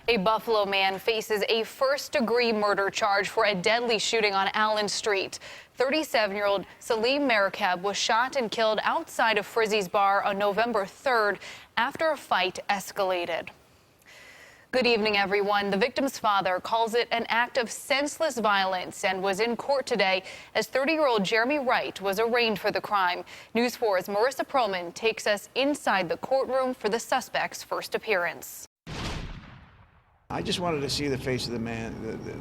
A Buffalo man faces a first-degree murder charge for a deadly shooting on Allen Street. 37-year-old Salim Merakeb was shot and killed outside of Frizzy's bar on November 3rd after a fight escalated. Good evening, everyone. The victim's father calls it an act of senseless violence and was in court today as 30-year-old Jeremy Wright was arraigned for the crime. News 4's Marissa Perlman takes us inside the courtroom for the suspect's first appearance. I just wanted to see the face of the man,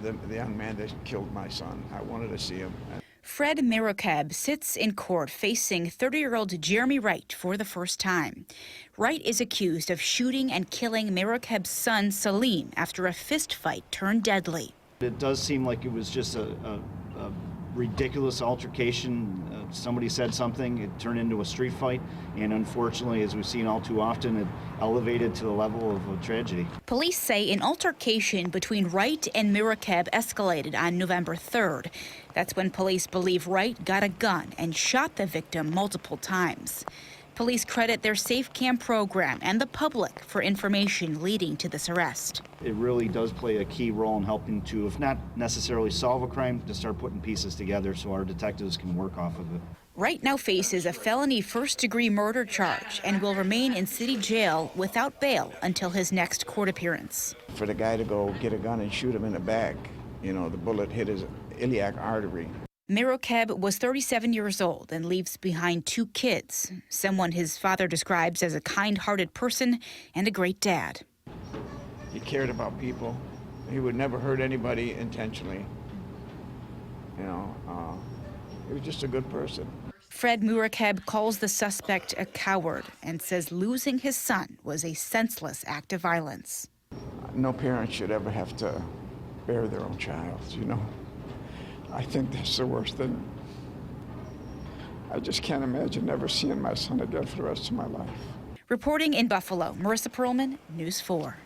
the young man that killed my son. I wanted to see him. Fred Merakeb sits in court facing 30-year-old Jeremy Wright for the first time. Wright is accused of shooting and killing Merakeb's son Salim after a fist fight turned deadly. It does seem like it was just a ridiculous altercation. Somebody said something, it turned into a street fight, and unfortunately, as we've seen all too often, it elevated to the level of a tragedy. Police say an altercation between Wright and Merakeb escalated on November 3rd. That's when police believe Wright got a gun and shot the victim multiple times. Police credit their SafeCam program and the public for information leading to this arrest. It really does play a key role in helping to, if not necessarily solve a crime, to start putting pieces together so our detectives can work off of it. Wright now faces a felony first-degree murder charge and will remain in city jail without bail until his next court appearance. For the guy to go get a gun and shoot him in the back, the bullet hit his iliac artery. Merakeb was 37 years old and leaves behind 2 kids, someone his father describes as a kind-hearted person and a great dad. He cared about people. He would never hurt anybody intentionally. He was just a good person. Fred Merakeb calls the suspect a coward and says losing his son was a senseless act of violence. No parent should ever have to bury their own child, I think that's the worst thing. I just can't imagine never seeing my son again for the rest of my life. Reporting in Buffalo, Marissa Perlman, News 4.